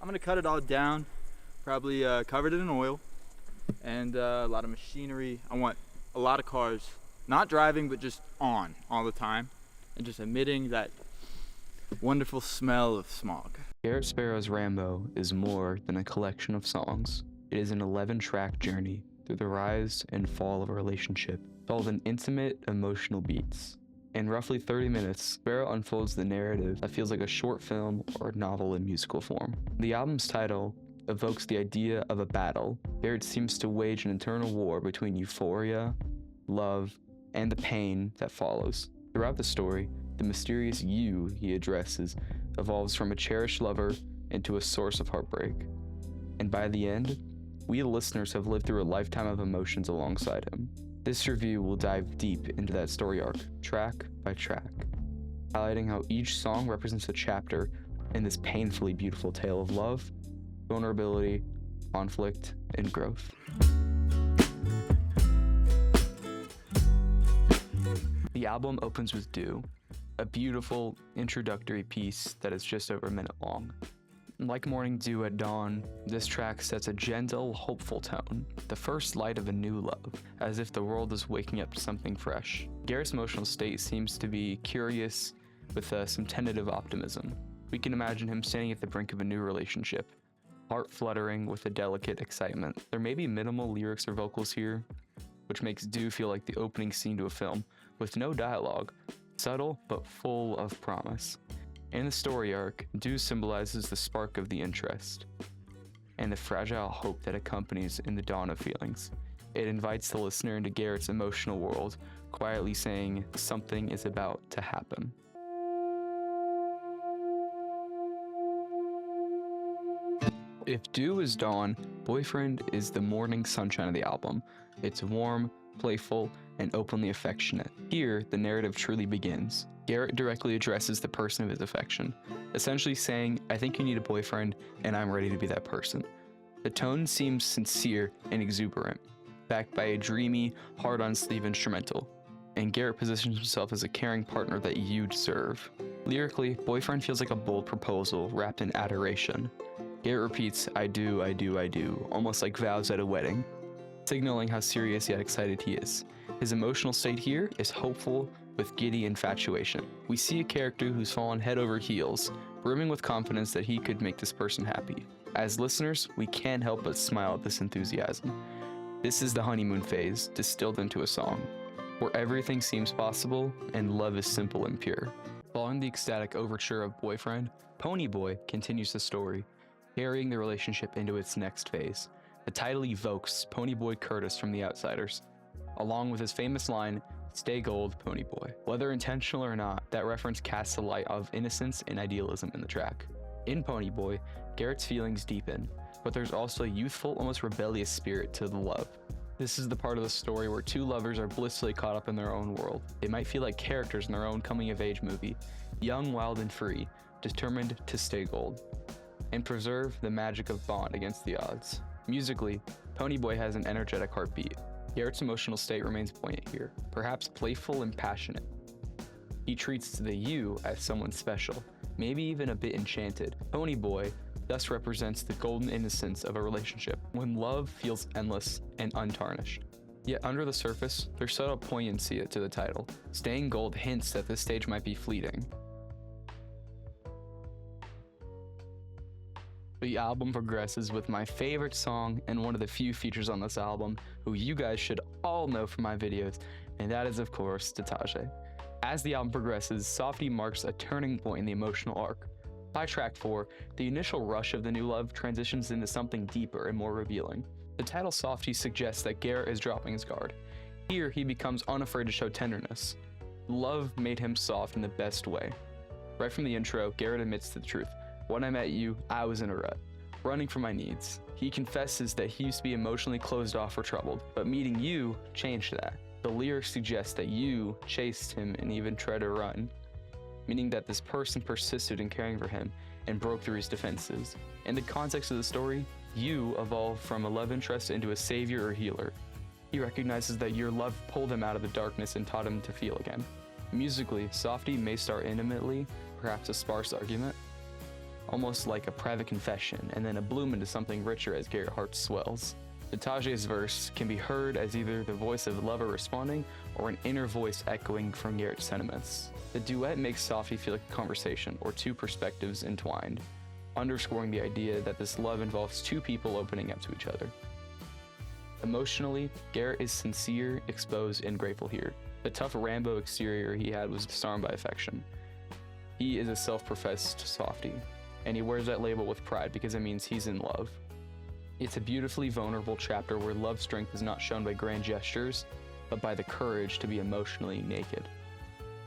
I'm gonna cut it all down, probably covered it in oil, and a lot of machinery. I want a lot of cars, not driving, but just on all the time, and just emitting that wonderful smell of smog. Garrett Sparrow's Rambo is more than a collection of songs. It is an 11-track journey through the rise and fall of a relationship, told in intimate, emotional beats. In roughly 30 minutes, Sparrow unfolds the narrative that feels like a short film or a novel in musical form. The album's title evokes the idea of a battle. Garrett seems to wage an internal war between euphoria, love, and the pain that follows. Throughout the story, the mysterious you he addresses evolves from a cherished lover into a source of heartbreak. And by the end, we listeners have lived through a lifetime of emotions alongside him. This review will dive deep into that story arc, track by track, highlighting how each song represents a chapter in this painfully beautiful tale of love, vulnerability, conflict, and growth. The album opens with Dew, a beautiful introductory piece that is just over a minute long. Like morning dew at dawn, this track sets a gentle, hopeful tone, the first light of a new love, as if the world is waking up to something fresh. Garrett's emotional state seems to be curious with some tentative optimism. We can imagine him standing at the brink of a new relationship, heart fluttering with a delicate excitement. There may be minimal lyrics or vocals here, which makes Dew feel like the opening scene to a film, with no dialogue, subtle but full of promise. In the story arc, Dew symbolizes the spark of the interest and the fragile hope that accompanies in the dawn of feelings. It invites the listener into Garrett's emotional world, quietly saying something is about to happen. If Dew is dawn, Boyfriend is the morning sunshine of the album. It's warm, playful, and openly affectionate. Here, the narrative truly begins. Garrett directly addresses the person of his affection, essentially saying, "I think you need a boyfriend, and I'm ready to be that person." The tone seems sincere and exuberant, backed by a dreamy, hard-on-sleeve instrumental, and Garrett positions himself as a caring partner that you deserve. Lyrically, Boyfriend feels like a bold proposal wrapped in adoration. Garrett repeats, "I do, I do, I do," almost like vows at a wedding, signaling how serious yet excited he is. His emotional state here is hopeful with giddy infatuation. We see a character who's fallen head over heels, brimming with confidence that he could make this person happy. As listeners, we can't help but smile at this enthusiasm. This is the honeymoon phase, distilled into a song, where everything seems possible and love is simple and pure. Following the ecstatic overture of Boyfriend, Pony Boy continues the story, carrying the relationship into its next phase. The title evokes Pony Boy Curtis from The Outsiders, along with his famous line, "Stay gold, Pony Boy." Whether intentional or not, that reference casts a light of innocence and idealism in the track. In Pony Boy, Garrett's feelings deepen, but there's also a youthful, almost rebellious spirit to the love. This is the part of the story where two lovers are blissfully caught up in their own world. They might feel like characters in their own coming-of-age movie, young, wild, and free, determined to stay gold, and preserve the magic of bond against the odds. Musically, Pony Boy has an energetic heartbeat. Garrett's emotional state remains buoyant here, perhaps playful and passionate. He treats the you as someone special, maybe even a bit enchanted. Pony Boy thus represents the golden innocence of a relationship, when love feels endless and untarnished. Yet under the surface, there's subtle poignancy to the title. Staying gold hints that this stage might be fleeting. The album progresses with my favorite song and one of the few features on this album, who you guys should all know from my videos, and that is of course Tataje. As the album progresses, Softie marks a turning point in the emotional arc. By track 4, the initial rush of the new love transitions into something deeper and more revealing. The title Softie suggests that Garrett is dropping his guard. Here he becomes unafraid to show tenderness. Love made him soft in the best way. Right from the intro, Garrett admits to the truth. "When I met you, I was in a rut, running from my needs." He confesses that he used to be emotionally closed off or troubled, but meeting you changed that. The lyrics suggest that you chased him and even tried to run, meaning that this person persisted in caring for him and broke through his defenses. In the context of the story, you evolved from a love interest into a savior or healer. He recognizes that your love pulled him out of the darkness and taught him to feel again. Musically, Softie may start intimately, perhaps a sparse argument, almost like a private confession, and then a bloom into something richer as Garrett's heart swells. Nataje's verse can be heard as either the voice of the lover responding or an inner voice echoing from Garrett's sentiments. The duet makes Softie feel like a conversation or two perspectives entwined, underscoring the idea that this love involves two people opening up to each other. Emotionally, Garrett is sincere, exposed, and grateful here. The tough RAMBO exterior he had was disarmed by affection. He is a self-professed softie, and he wears that label with pride because it means he's in love. It's a beautifully vulnerable chapter where love strength is not shown by grand gestures, but by the courage to be emotionally naked.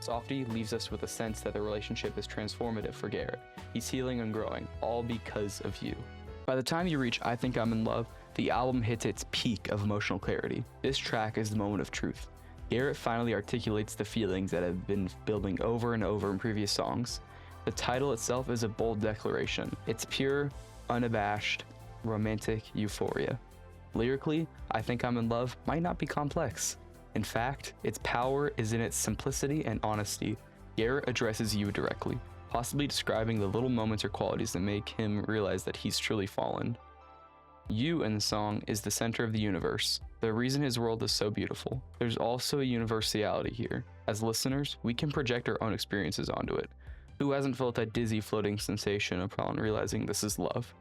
Softie leaves us with a sense that the relationship is transformative for Garrett. He's healing and growing, all because of you. By the time you reach I Think I'm in Love, the album hits its peak of emotional clarity. This track is the moment of truth. Garrett finally articulates the feelings that have been building over and over in previous songs. The title itself is a bold declaration. It's pure, unabashed, romantic euphoria. Lyrically, I Think I'm in Love might not be complex. In fact, its power is in its simplicity and honesty. Garrett addresses you directly, possibly describing the little moments or qualities that make him realize that he's truly fallen. You in the song is the center of the universe, the reason his world is so beautiful. There's also a universality here. As listeners, we can project our own experiences onto it. Who hasn't felt that dizzy floating sensation upon realizing this is love?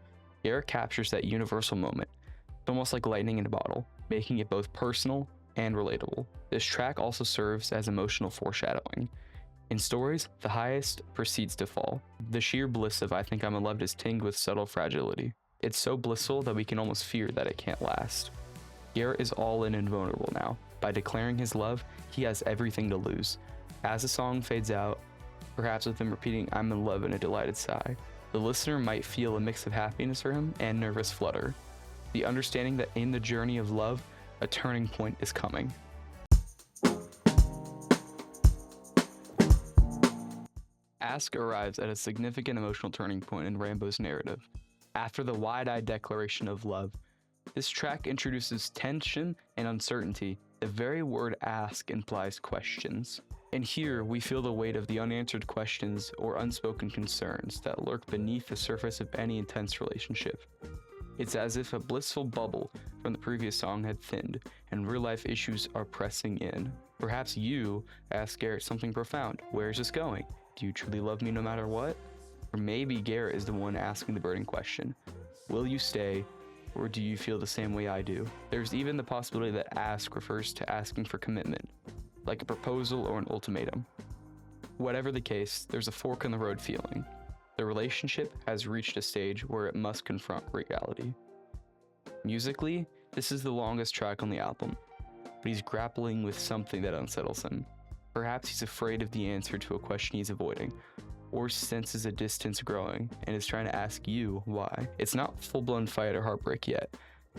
Garrett captures that universal moment. It's almost like lightning in a bottle, making it both personal and relatable. This track also serves as emotional foreshadowing. In stories, the highest proceeds to fall. The sheer bliss of I Think I'm in Love is tinged with subtle fragility. It's so blissful that we can almost fear that it can't last. Garrett is all in and vulnerable now. By declaring his love, he has everything to lose. As the song fades out, perhaps with him repeating I'm in love in a delighted sigh, the listener might feel a mix of happiness for him and nervous flutter. The understanding that in the journey of love, a turning point is coming. Ask arrives at a significant emotional turning point in RAMBO's narrative. After the wide-eyed declaration of love, this track introduces tension and uncertainty. The very word ask implies questions. And here we feel the weight of the unanswered questions or unspoken concerns that lurk beneath the surface of any intense relationship. It's as if a blissful bubble from the previous song had thinned and real-life issues are pressing in. Perhaps you ask Garrett something profound. Where is this going? Do you truly love me no matter what? Or maybe Garrett is the one asking the burning question. Will you stay, or do you feel the same way I do? There's even the possibility that ask refers to asking for commitment, like a proposal or an ultimatum. Whatever the case, there's a fork in the road feeling. The relationship has reached a stage where it must confront reality. Musically, this is the longest track on the album, but he's grappling with something that unsettles him. Perhaps he's afraid of the answer to a question he's avoiding, or senses a distance growing and is trying to ask you why. It's not full-blown fight or heartbreak yet,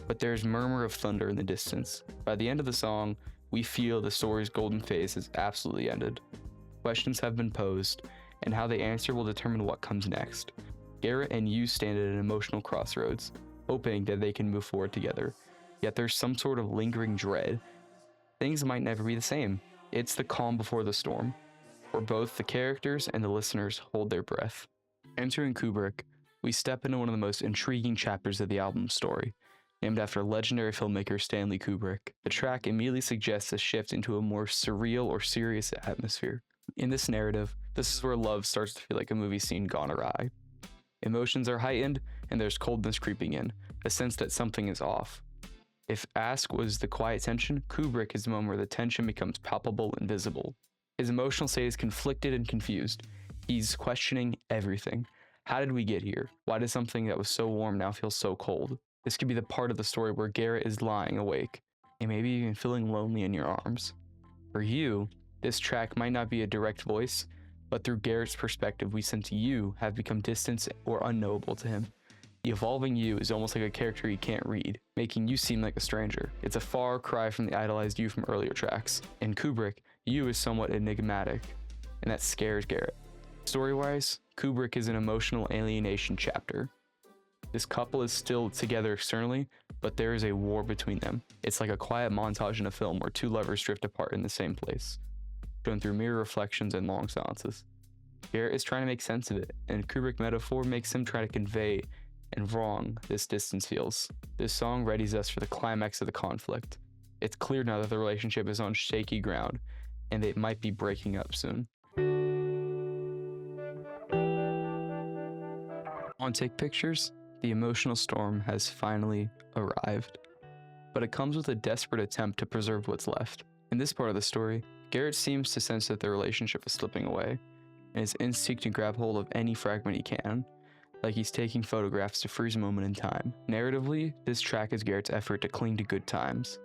but there's murmur of thunder in the distance. By the end of the song, we feel the story's golden phase has absolutely ended. Questions have been posed, and how they answer will determine what comes next. Garrett and you stand at an emotional crossroads, hoping that they can move forward together. Yet there's some sort of lingering dread. Things might never be the same. It's the calm before the storm, where both the characters and the listeners hold their breath. Entering Kubrick, we step into one of the most intriguing chapters of the album's story. Named after legendary filmmaker Stanley Kubrick, the track immediately suggests a shift into a more surreal or serious atmosphere. In this narrative, this is where love starts to feel like a movie scene gone awry. Emotions are heightened, and there's coldness creeping in, a sense that something is off. If Ask was the quiet tension, Kubrick is the moment where the tension becomes palpable and visible. His emotional state is conflicted and confused. He's questioning everything. How did we get here? Why does something that was so warm now feel so cold? This could be the part of the story where Garrett is lying awake, and maybe even feeling lonely in your arms. For you, this track might not be a direct voice, but through Garrett's perspective, we sense you have become distant or unknowable to him. The evolving you is almost like a character he can't read, making you seem like a stranger. It's a far cry from the idolized you from earlier tracks. In Kubrick, you is somewhat enigmatic, and that scares Garrett. Story-wise, Kubrick is an emotional alienation chapter. This couple is still together externally, but there is a war between them. It's like a quiet montage in a film where two lovers drift apart in the same place, shown through mirror reflections and long silences. Garrett is trying to make sense of it, and Kubrick metaphor makes him try to convey and wrong this distance feels. This song readies us for the climax of the conflict. It's clear now that the relationship is on shaky ground, and they might be breaking up soon. On Take Pictures, the emotional storm has finally arrived, but it comes with a desperate attempt to preserve what's left. In this part of the story, Garrett seems to sense that the relationship is slipping away, and his instinct to grab hold of any fragment he can, like he's taking photographs to freeze a moment in time. Narratively, this track is Garrett's effort to cling to good times.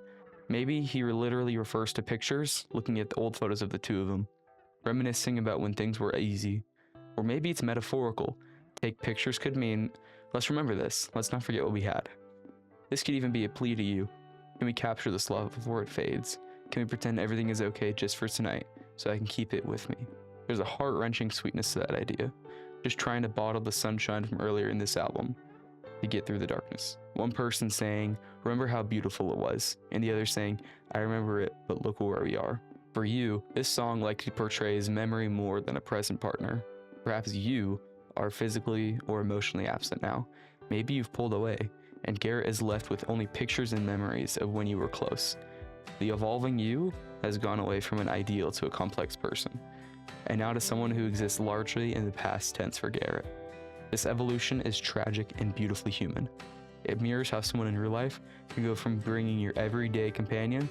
Maybe he literally refers to pictures, looking at the old photos of the two of them, reminiscing about when things were easy. Or maybe it's metaphorical. Take pictures could mean, let's remember this, let's not forget what we had. This could even be a plea to you. Can we capture this love before it fades? Can we pretend everything is okay just for tonight, so I can keep it with me? There's a heart-wrenching sweetness to that idea. Just trying to bottle the sunshine from earlier in this album to get through the darkness. One person saying, remember how beautiful it was, and the other saying, I remember it, but look where we are. For you, this song likely portrays memory more than a present partner. Perhaps you are physically or emotionally absent now. Maybe you've pulled away, and Garrett is left with only pictures and memories of when you were close. The evolving you has gone away from an ideal to a complex person, and now to someone who exists largely in the past tense for Garrett. This evolution is tragic and beautifully human. It mirrors how someone in real life can go from bringing your everyday companion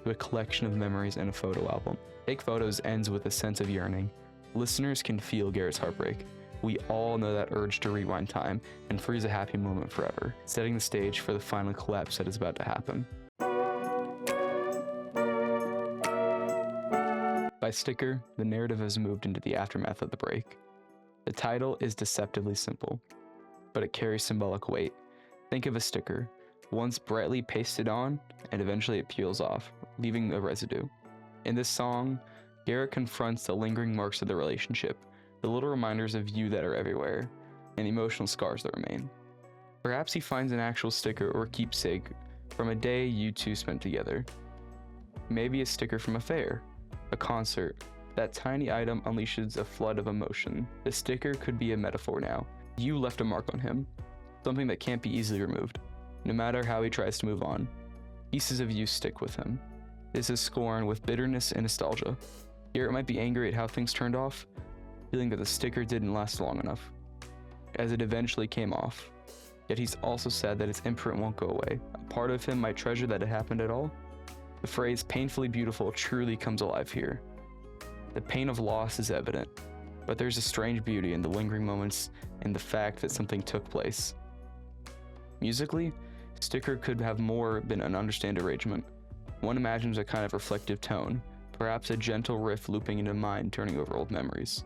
to a collection of memories in a photo album. Take Photos ends with a sense of yearning. Listeners can feel Garrett's heartbreak. We all know that urge to rewind time and freeze a happy moment forever, setting the stage for the final collapse that is about to happen. By Sticker, the narrative has moved into the aftermath of the break. The title is deceptively simple, but it carries symbolic weight. Think of a sticker, once brightly pasted on, and eventually it peels off, leaving a residue. In this song, Garrett confronts the lingering marks of the relationship, the little reminders of you that are everywhere, and the emotional scars that remain. Perhaps he finds an actual sticker or keepsake from a day you two spent together. Maybe a sticker from a fair, a concert. That tiny item unleashes a flood of emotion. The sticker could be a metaphor now. You left a mark on him, something that can't be easily removed. No matter how he tries to move on, pieces of you stick with him. This is scorn with bitterness and nostalgia. Garrett might be angry at how things turned off, feeling that the sticker didn't last long enough, as it eventually came off. Yet he's also sad that its imprint won't go away. A part of him might treasure that it happened at all. The phrase painfully beautiful truly comes alive here. The pain of loss is evident, but there's a strange beauty in the lingering moments and the fact that something took place. Musically, Sticker could have more been an understated arrangement. One imagines a kind of reflective tone, perhaps a gentle riff looping into mind turning over old memories,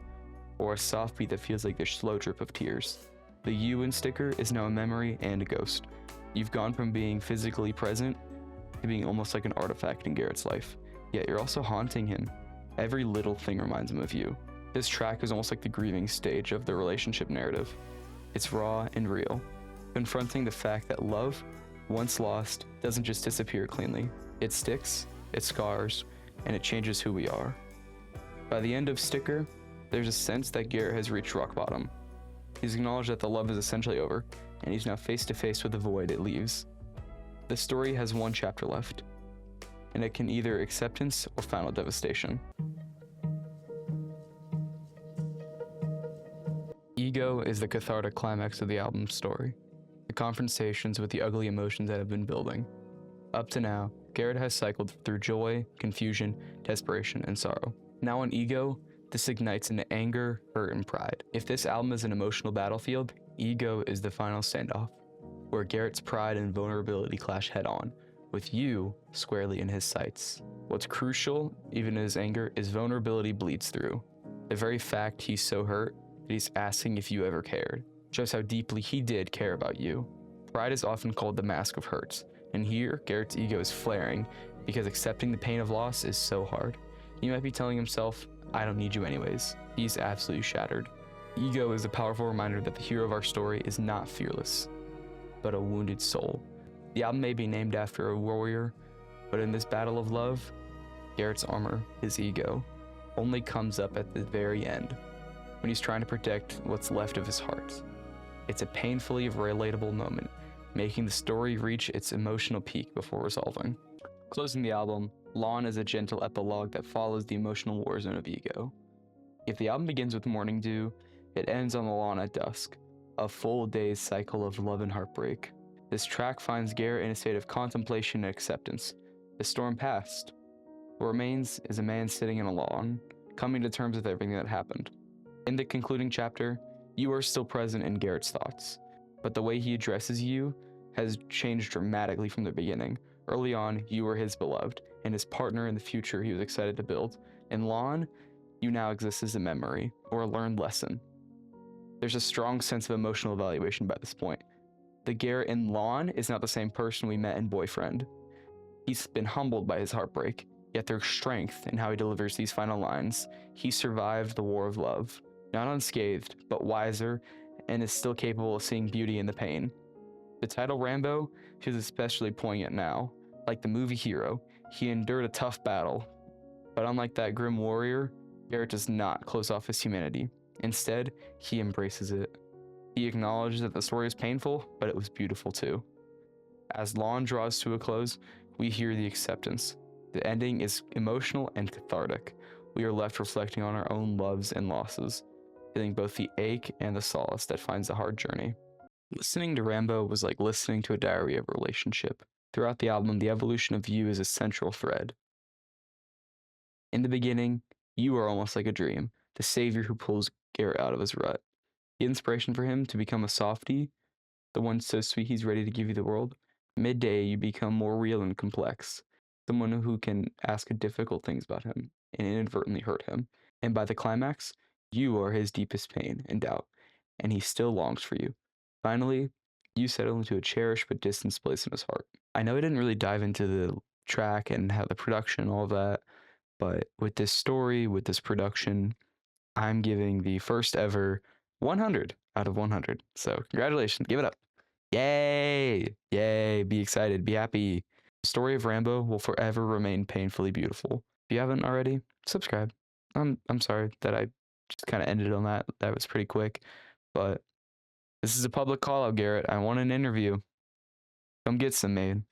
or a soft beat that feels like a slow drip of tears. The you in Sticker is now a memory and a ghost. You've gone from being physically present to being almost like an artifact in Garrett's life, yet you're also haunting him. Every little thing reminds him of you. This track is almost like the grieving stage of the relationship narrative. It's raw and real, confronting the fact that love, once lost, doesn't just disappear cleanly. It sticks, it scars, and it changes who we are. By the end of Sticker, there's a sense that Garrett has reached rock bottom. He's acknowledged that the love is essentially over, and he's now face to face with the void it leaves. The story has one chapter left, and it can either acceptance or final devastation. Ego is the cathartic climax of the album's story, the confrontations with the ugly emotions that have been building. Up to now, Garrett has cycled through joy, confusion, desperation, and sorrow. Now on Ego, this ignites into anger, hurt, and pride. If this album is an emotional battlefield, Ego is the final standoff, where Garrett's pride and vulnerability clash head-on, with you squarely in his sights. What's crucial, even in his anger, is vulnerability bleeds through. The very fact he's so hurt that he's asking if you ever cared, shows how deeply he did care about you. Pride is often called the mask of hurts, and here, Garrett's ego is flaring because accepting the pain of loss is so hard. He might be telling himself, I don't need you anyways. He's absolutely shattered. Ego is a powerful reminder that the hero of our story is not fearless, but a wounded soul. The album may be named after a warrior, but in this battle of love, Garrett's armor, his ego, only comes up at the very end. when he's trying to protect what's left of his heart. It's a painfully relatable moment, making the story reach its emotional peak before resolving. Closing the album, Lawn is a gentle epilogue that follows the emotional war zone of ego. If the album begins with Morning Dew, it ends on the lawn at dusk, a full day's cycle of love and heartbreak. This track finds Garrett in a state of contemplation and acceptance. The storm passed. What remains is a man sitting in a lawn, coming to terms with everything that happened. In the concluding chapter, you are still present in Garrett's thoughts, but the way he addresses you has changed dramatically from the beginning. Early on, you were his beloved, and his partner in the future he was excited to build. In Lawn, you now exist as a memory, or a learned lesson. There's a strong sense of emotional evaluation by this point. The Garrett in Lawn is not the same person we met in Boyfriend. He's been humbled by his heartbreak, yet there's strength in how he delivers these final lines. He survived the war of love, not unscathed, but wiser, and is still capable of seeing beauty in the pain. The title Rambo feels especially poignant now. Like the movie hero, he endured a tough battle, but unlike that grim warrior, Garrett does not close off his humanity. Instead, he embraces it. He acknowledges that the story is painful, but it was beautiful too. As Lawn draws to a close, we hear the acceptance. The ending is emotional and cathartic. We are left reflecting on our own loves and losses, feeling both the ache and the solace that finds the hard journey. Listening to Rambo was like listening to a diary of a relationship. Throughout the album, the evolution of you is a central thread. In the beginning, you are almost like a dream, the savior who pulls Garrett out of his rut. The inspiration for him to become a softie, the one so sweet he's ready to give you the world. Midday, you become more real and complex, someone who can ask difficult things about him and inadvertently hurt him. And by the climax, you are his deepest pain and doubt, and he still longs for you. Finally, you settle into a cherished but distant place in his heart. I know I didn't really dive into the track and how the production and all of that, but with this story, with this production, I'm giving the first ever 100 out of 100. So congratulations, give it up. Yay! Yay! Be excited, be happy. The story of Rambo will forever remain painfully beautiful. If you haven't already, subscribe. I'm sorry that I just kind of ended on that. That was pretty quick, but this is a public call out, Garrett. I want an interview. Come get some, man.